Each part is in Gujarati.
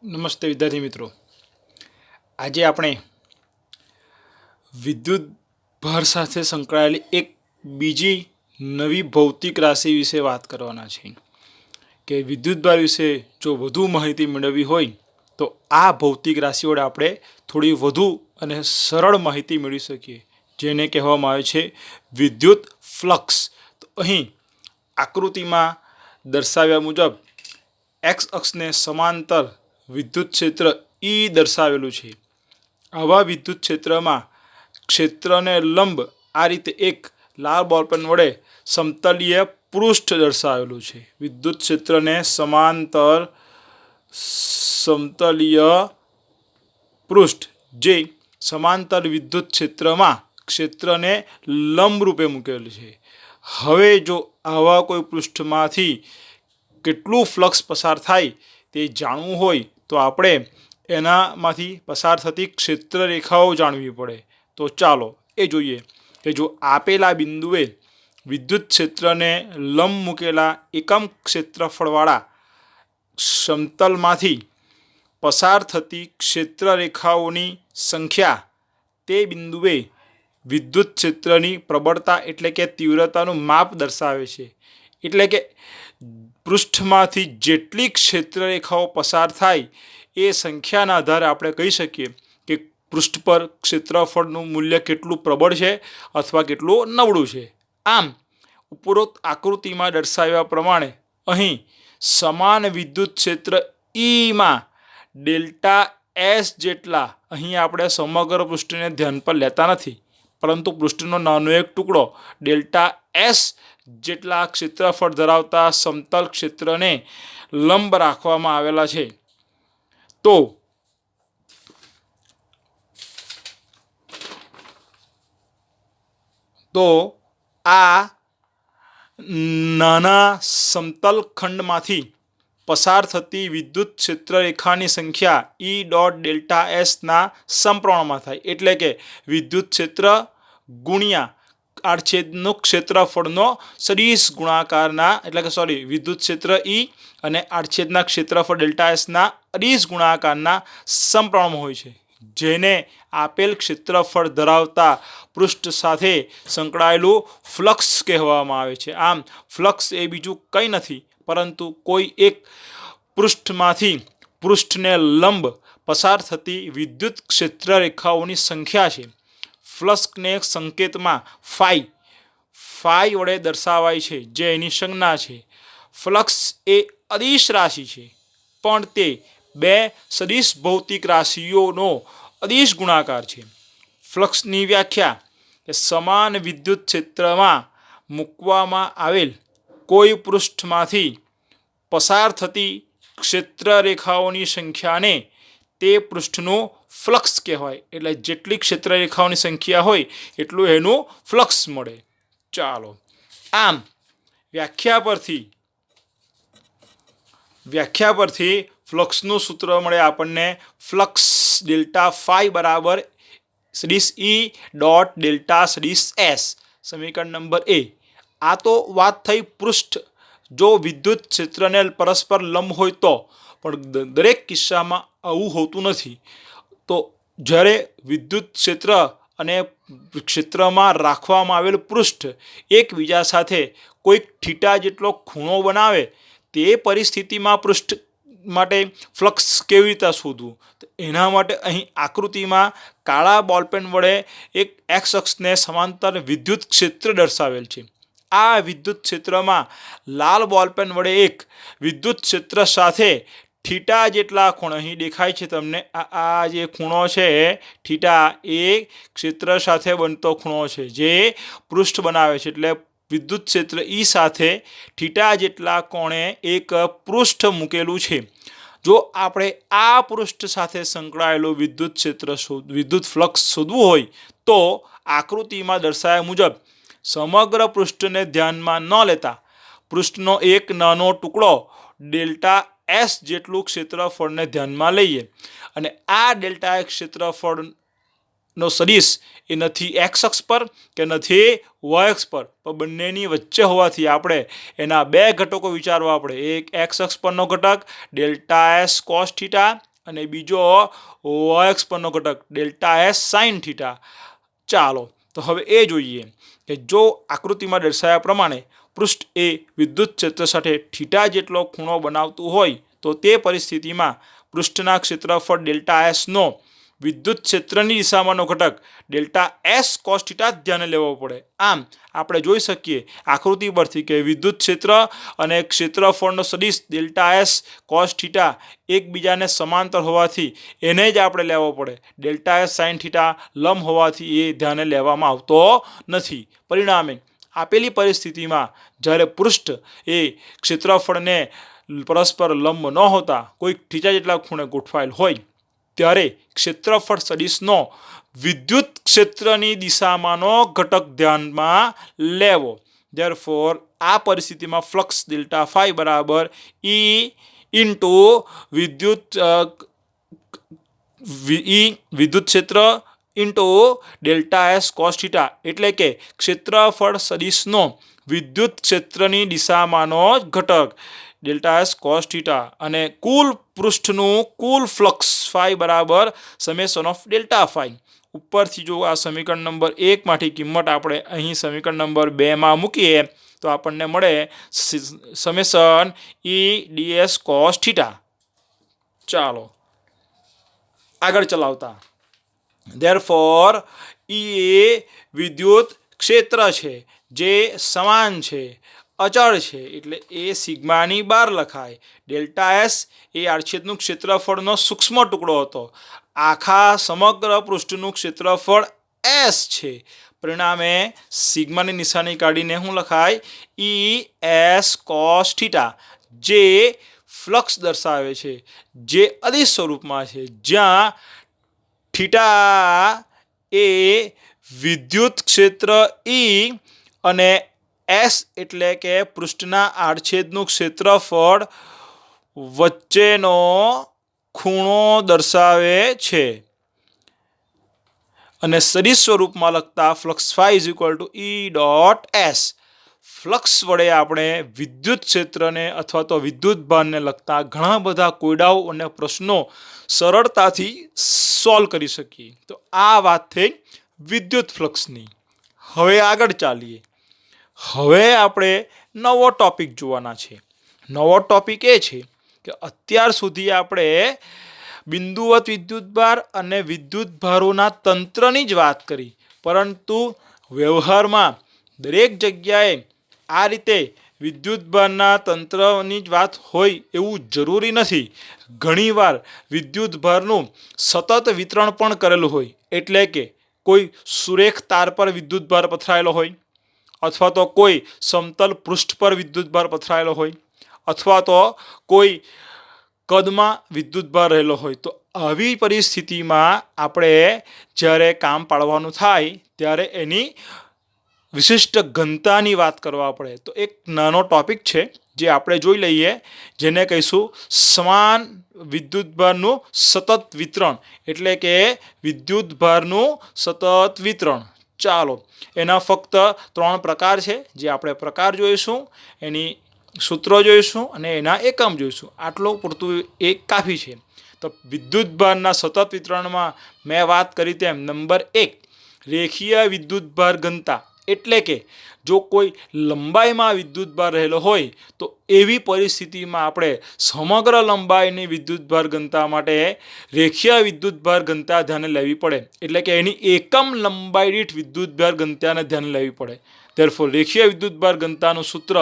નમસ્તે વિદ્યાર્થી મિત્રો, આજે આપણે વિદ્યુત ભાર સાથે સંકળાયેલી એક બીજી નવી ભૌતિક રાશિ વિશે વાત કરવાના છે કે વિદ્યુત ભાર વિશે જો વધુ માહિતી મેળવવી હોય તો આ ભૌતિક રાશિ વડે આપણે થોડી વધુ અને સરળ માહિતી મેળવી શકીએ, જેને કહેવામાં આવે છે વિદ્યુત ફ્લક્સ. તો અહીં આકૃતિમાં દર્શાવ્યા મુજબ એક્સ અક્ષને સમાંતર વિદ્યુત ક્ષેત્ર ઈ દર્શાવેલું છે. આવા વિદ્યુત ક્ષેત્રમાં ક્ષેત્રને લંબ આ રીતે એક લાલ બોલપેન વડે સમતલીય પૃષ્ઠ દર્શાવેલું છે. વિદ્યુત ક્ષેત્રને સમાંતર સમતલીય પૃષ્ઠ, જે સમાંતર વિદ્યુત ક્ષેત્રમાં ક્ષેત્રને લંબ રૂપે મૂકેલું છે. હવે જો આવા કોઈ પૃષ્ઠમાંથી કેટલું ફ્લક્સ પસાર થાય તે જાણવું હોય તો આપણે એનામાંથી પસાર થતી ક્ષેત્ર રેખાઓ જાણવી પડે. તો ચાલો એ જોઈએ કે જો આપેલા બિંદુએ વિદ્યુત ક્ષેત્રને લંબ મૂકેલા એકમ ક્ષેત્રફળવાળા સમતલમાંથી પસાર થતી ક્ષેત્ર રેખાઓની સંખ્યા તે બિંદુએ વિદ્યુત ક્ષેત્રની પ્રબળતા એટલે કે તીવ્રતાનું માપ દર્શાવે છે. એટલે કે પૃષ્ઠમાંથી જેટલી ક્ષેત્ર રેખાઓ પસાર થાય એ સંખ્યાના આધારે આપણે કહી શકીએ કે પૃષ્ઠ પર ક્ષેત્રફળનું મૂલ્ય કેટલું પ્રબળ છે અથવા કેટલું નબળું છે. આમ ઉપરોક્ત આકૃતિમાં દર્શાવ્યા પ્રમાણે અહીં સમાન વિદ્યુત ક્ષેત્ર ઈમાં ડેલ્ટા એસ જેટલા, અહીં આપણે સમગ્ર પૃષ્ઠને ધ્યાન પર લેતા નથી, પરંતુ પૃષ્ઠનો નાનો એક ટુકડો ડેલ્ટા એસ જેટલા ક્ષેત્રફળ ધરાવતા સમતલ ક્ષેત્રને લંબ રાખવામાં આવેલા છે. તો આ નાના સમતલ ખંડમાંથી પસાર થતી વિદ્યુત ક્ષેત્ર રેખાની સંખ્યા ઈ ડોટ ડેલ્ટા એસના સમપ્રમાણમાં થાય. એટલે કે વિદ્યુત ક્ષેત્ર ગુણ્યા આડછેદનું ક્ષેત્રફળનો સદિશ ગુણાકારના, એટલે કે વિદ્યુત ક્ષેત્ર ઈ અને આડછેદના ક્ષેત્રફળ ડેલ્ટા એસના અદિશ ગુણાકારના સમપ્રમાણમાં હોય છે, જેને આપેલ ક્ષેત્રફળ ધરાવતા પૃષ્ઠ સાથે સંકળાયેલું ફ્લક્સ કહેવામાં આવે છે. આમ ફ્લક્સ એ બીજું કંઈ નથી પરંતુ કોઈ એક પૃષ્ઠમાંથી પૃષ્ઠને લંબ પસાર થતી વિદ્યુત ક્ષેત્ર રેખાઓની સંખ્યા છે. ફ્લક્સને સંકેતમાં ફાઈ વડે દર્શાવાય છે, જે એની સંજ્ઞા છે. ફ્લક્સ એ અદિશ રાશિ છે, પણ તે બે સદિશ ભૌતિક રાશિઓનો અદિશ ગુણાકાર છે. ફ્લક્સની વ્યાખ્યા કે સમાન વિદ્યુત ક્ષેત્રમાં મૂકવામાં આવેલ કોઈ પૃષ્ઠમાંથી પસાર થતી ક્ષેત્ર રેખાઓની સંખ્યાને તે પૃષ્ઠનું ફ્લક્સ કહેવાય. એટલે જેટલી ક્ષેત્ર રેખાઓની સંખ્યા હોય એટલું એનું ફ્લક્સ મળે. ચાલો, આમ વ્યાખ્યા પરથી ફ્લક્સનું સૂત્ર મળે આપણને. ફ્લક્સ ડેલ્ટા ફાઈ બરાબર સદિશ ઈ ડોટ ડેલ્ટા સદિશ એસ. સમીકરણ નંબર એ. આ તો વાત થઈ પૃષ્ઠ જો વિદ્યુત ક્ષેત્રને પરસ્પર લંબ હોય તો, પણ દરેક કિસ્સામાં આવું હોતું નથી. તો જ્યારે વિદ્યુત ક્ષેત્ર અને ક્ષેત્રમાં રાખવામાં આવેલ પૃષ્ઠ એકબીજા સાથે કોઈક થીટા જેટલો ખૂણો બનાવે, તે પરિસ્થિતિમાં પૃષ્ઠ માટે ફ્લક્સ કેવી રીતે શોધવું? તો એના માટે અહીં આકૃતિમાં કાળા બોલપેન વડે એક એક્સ અક્ષને સમાંતર વિદ્યુત ક્ષેત્ર દર્શાવેલ છે. આ વિદ્યુત ક્ષેત્રમાં લાલ બોલપેન વડે એક વિદ્યુત ક્ષેત્ર સાથે થીટા જેટલા ખૂણો અહીં દેખાય છે તમને. આ જે ખૂણો છે થીટા, એ ક્ષેત્ર સાથે બનતો ખૂણો છે જે પૃષ્ઠ બનાવે છે. એટલે વિદ્યુત ક્ષેત્ર ઈ સાથે થીટા જેટલા કોણે એક પૃષ્ઠ મૂકેલું છે. જો આપણે આ પૃષ્ઠ સાથે સંકળાયેલું વિદ્યુત ફ્લક્સ શોધવું હોય તો આકૃતિમાં દર્શાવ્યા મુજબ સમગ્ર પૃષ્ઠને ધ્યાનમાં ન લેતા પૃષ્ઠનો એક નાનો ટુકડો ડેલ્ટા એસ જેટલું ક્ષેત્રફળને ધ્યાનમાં લઈએ. અને આ ડેલ્ટા એસ ક્ષેત્રફળનો સદિશ એ નથી એક્સ અક્ષ પર કે નથી વાય અક્ષ પર, પણ બંનેની વચ્ચે હોવાથી આપણે એના બે ઘટકો વિચારવા પડે. એક એક્સ અક્ષ પરનો ઘટક ડેલ્ટા એસ કોસ થીટા અને બીજો y અક્ષ પરનો ઘટક ડેલ્ટા એસ સાઇન થીટા. ચાલો તો હવે એ જોઈએ કે જો આકૃતિમાં દર્શાવ્યા પ્રમાણે પૃષ્ઠ એ વિદ્યુત ક્ષેત્ર સાથે થીટા જેટલો ખૂણો બનાવતું હોય તો તે પરિસ્થિતિમાં પૃષ્ઠના ક્ષેત્રફળ ડેલ્ટા એસનો વિદ્યુત ક્ષેત્રની દિશામાંનો ઘટક ડેલ્ટા એસ કોસ થીટા ધ્યાને લેવો પડે. આમ આપણે જોઈ શકીએ આકૃતિ પરથી કે વિદ્યુત ક્ષેત્ર અને ક્ષેત્રફળનો સદિશ ડેલ્ટા એસ કોસ થીટા એકબીજાને સમાંતર હોવાથી એને જ આપણે લેવો પડે. ડેલ્ટા એસ સાઇન થીટા લંબ હોવાથી એ ધ્યાને લેવામાં આવતો નથી. પરિણામે આપેલી પરિસ્થિતિમાં જ્યારે પૃષ્ઠ એ ક્ષેત્રફળને પરસ્પર લંબ ન હોતા કોઈક થીટા જેટલા ખૂણે ગોઠવાયેલ હોય ત્યારે ક્ષેત્રફળ સદિશનો વિદ્યુત ક્ષેત્રની દિશામાંનો ઘટક ધ્યાનમાં લેવો. ધેરફોર આ પરિસ્થિતિમાં ફ્લક્સ ડેલ્ટા ફાઈ બરાબર ઈ ઇન્ટુ વિદ્યુત ક્ષેત્ર into delta S cos theta, એટલે કે ક્ષેત્રફળ સદિશનો વિદ્યુત ક્ષેત્રની દિશામાંનો ઘટક ડેલ્ટા એસ કોસ થીટા અને કુલ પૃષ્ઠનું કુલ ફ્લક્સ ફાઈ બરાબર સમેશન ઓફ ડેલ્ટા ફાઈ. ઉપરથી જો આ સમીકરણ નંબર 1 માંથી કિંમત આપણે અહીં સમીકરણ નંબર 2 માં મૂકીએ તો આપણને મળે સમેશન ઈ ડીએસ કોસ થીટા. ચાલો આગળ ચલાવતા ધેરફોર ઈ એ વિદ્યુત ક્ષેત્ર છે જે સમાન છે, અચળ છે, એટલે એ સિગ્માની બહાર લખાય. ડેલ્ટા એસ એ આડછેદનું ક્ષેત્રફળનો સૂક્ષ્મ ટુકડો હતો. આખા સમગ્ર પૃષ્ઠનું ક્ષેત્રફળ એસ છે. પરિણામે સિગ્માની નિશાની કાઢીને શું લખાય? ઈ એસ કોસ થીટા, જે ફ્લક્સ દર્શાવે છે, જે અદિશ સ્વરૂપમાં છે, જ્યાં થીટા એ વિદ્યુત ક્ષેત્ર ઈ અને એસ એટલે કે પૃષ્ઠના આડછેદનું ક્ષેત્રફળ વચ્ચેનો ખૂણો દર્શાવે છે. અને સદિશ સ્વરૂપમાં લખતા flux phi is equal to E dot S. Flux વડે આપણે વિદ્યુત ક્ષેત્રને અથવા તો વિદ્યુત ભારને લગતા ઘણા બધા કોયડાઓ અને પ્રશ્નો સરળતાથી સોલ્વ કરી શકીએ. તો આ વાત થઈ વિદ્યુત ફ્લક્સની. હવે આગળ ચાલીએ. હવે આપણે નવો ટોપિક જોવાના છે. નવો ટોપિક એ છે કે અત્યાર સુધી આપણે બિંદુવત વિદ્યુતભાર અને વિદ્યુતભારોના તંત્રની જ વાત કરી, પરંતુ વ્યવહારમાં દરેક જગ્યાએ આ રીતે વિદ્યુતભારના તંત્રની જ વાત હોય એવું જરૂરી નથી. ઘણીવાર વિદ્યુતભારનું સતત વિતરણ પણ કરેલું હોય, એટલે કે કોઈ સુરેખ તાર પર વિદ્યુતભાર પથરાયેલો હોય, અથવા તો કોઈ સમતલ પૃષ્ઠ પર વિદ્યુતભાર પથરાયેલો હોય, અથવા તો કોઈ કદમાં વિદ્યુતભાર રહેલો હોય. તો આવી પરિસ્થિતિમાં આપણે જ્યારે કામ પાડવાનું થાય ત્યારે એની વિશિષ્ટ ઘનતાની વાત કરવા પડે. તો એક નાનો ટોપિક છે જે આપણે જોઈ લઈએ, જેને કહીશું સમાન વિદ્યુતભારનું સતત વિતરણ, એટલે કે વિદ્યુતભારનું સતત વિતરણ. ચાલો એના ફક્ત 3 પ્રકાર છે, જે આપણે પ્રકાર જોઈશું, એની સૂત્રો જોઈશું અને એના એકમ જોઈશું. આટલું પૂરતું એક કાફી છે. તો વિદ્યુતભારના સતત વિતરણમાં મેં વાત કરી તેમ નંબર 1 રેખીય વિદ્યુતભાર ઘનતા, એટલે કે જો કોઈ લંબાઈમાં વિદ્યુતભાર રહેલો હોય તો એવી પરિસ્થિતિમાં આપણે સમગ્ર લંબાઈની વિદ્યુતભાર ઘનતા માટે રેખીય વિદ્યુતભાર ઘનતા ધ્યાને લેવી પડે, એટલે કે એની એકમ લંબાઈ દીઠ વિદ્યુતભાર ઘનતાને ધ્યાને લેવી પડે. ધેરફોર રેખીય વિદ્યુતભાર ઘનતાનું સૂત્ર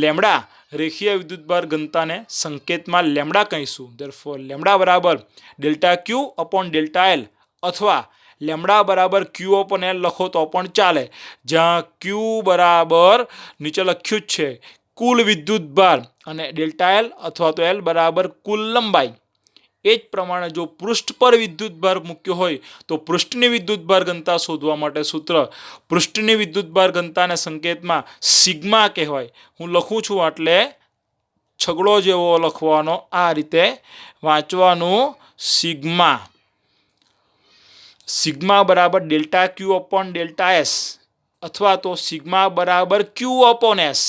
લેમ્ડા, રેખીય વિદ્યુતભાર ઘનતાને સંકેતમાં લેમ્ડા કહીશું. ધેરફોર લેમ્ડા બરાબર delta Q upon delta L, અથવા લેમ્ડા બરાબર ક્યુ અપોન એલ લખો તો પણ ચાલે, જ્યાં ક્યુ બરાબર નીચે લખ્યું જ છે કુલ વિદ્યુતભાર અને ડેલ્ટા એલ અથવા તો એલ બરાબર કુલ લંબાઈ. એ જ પ્રમાણે જો પૃષ્ઠ પર વિદ્યુતભાર મૂક્યો હોય તો પૃષ્ઠની વિદ્યુતભાર ઘનતા શોધવા માટે સૂત્ર પૃષ્ઠની વિદ્યુતભાર ઘનતાને સંકેતમાં સિગ્મા કહેવાય. હું લખું છું એટલે છગડો જેવો લખવાનો, આ રીતે વાંચવાનું. સિગ્મા સિગ્મા બરાબર delta Q upon delta S, અથવા તો સિગ્મા બરાબર ક્યુ અપોન એસ,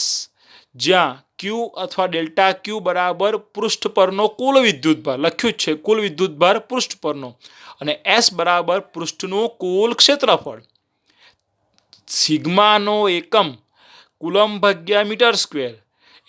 જ્યાં ક્યુ અથવા ડેલ્ટા ક્યુ બરાબર પૃષ્ઠ પરનો કુલ વિદ્યુતભાર લખ્યું જ છે, કુલ વિદ્યુતભાર પૃષ્ઠ પરનો, અને એસ બરાબર પૃષ્ઠનું કુલ ક્ષેત્રફળ. સિગ્માનો એકમ કુલમ ભાગ્યા મીટર સ્ક્વેર.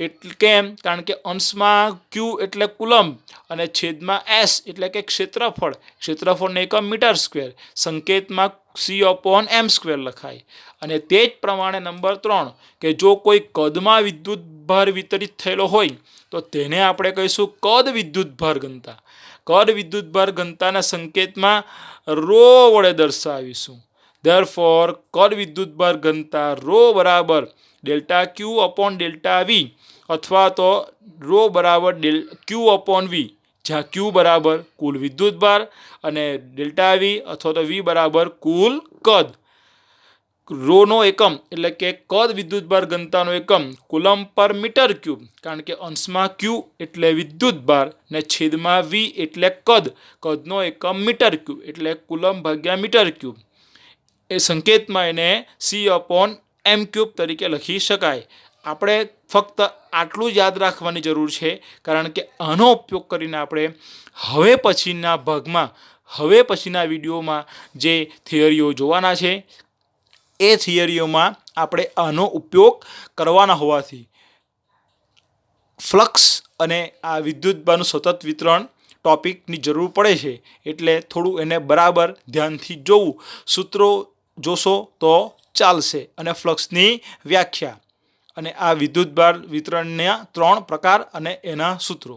એટલે કેમ? કારણ કે અંશમાં ક્યુ એટલે કુલમ અને છેદમાં એસ એટલે કે ક્ષેત્રફળ. ક્ષેત્રફળનો એકમ મીટર સ્ક્વેર, સંકેતમાં C/m સ્ક્વેર લખાય. અને તે જ પ્રમાણે નંબર 3 કે જો કોઈ કદમાં વિદ્યુતભાર વિતરિત થયેલો હોય તો તેને આપણે કહીશું કદ વિદ્યુતભાર ઘનતા. કદ વિદ્યુતભાર ઘનતાના સંકેતમાં રો વડે દર્શાવીશું. ધેરફોર કદ વિદ્યુતભાર ઘનતા રો બરાબર delta Q upon delta V, અથવા તો રો બરાબર ક્યુ અપોન વી, જ્યાં ક્યુ બરાબર કુલ વિદ્યુતભાર અને ડેલ્ટા વી અથવા તો વી બરાબર કુલ કદ. રોનો એકમ એટલે કે કદ વિદ્યુતભાર ઘનતાનો એકમ કુલમ પર મીટર ક્યુબ, કારણ કે અંશમાં ક્યુ એટલે વિદ્યુતભાર ને છેદમાં વી એટલે કદ. કદનો એકમ મીટર ક્યુબ એટલે કુલમ ભાગ્યા મીટર ક્યુબ. એ સંકેતમાં એને C/m ક્યુબ તરીકે લખી શકાય. આપણે ફક્ત આટલું જ યાદ રાખવાની જરૂર છે, કારણ કે આનો ઉપયોગ કરીને આપણે હવે પછીના ભાગમાં, હવે પછીના વિડીયોમાં જે થિયરીઓ જોવાના છે એ થિયરીઓમાં આપણે આનો ઉપયોગ કરવાના હોવાથી ફ્લક્સ અને આ વિદ્યુતભારનું સતત વિતરણ ટોપિકની જરૂર પડે છે. એટલે થોડું એને બરાબર ધ્યાનથી જોવું. સૂત્રો જોશો તો ચાલશે, અને ફ્લક્સની વ્યાખ્યા અને આ વિદ્યુતભાર વિતરણના 3 પ્રકાર અને એના સૂત્રો.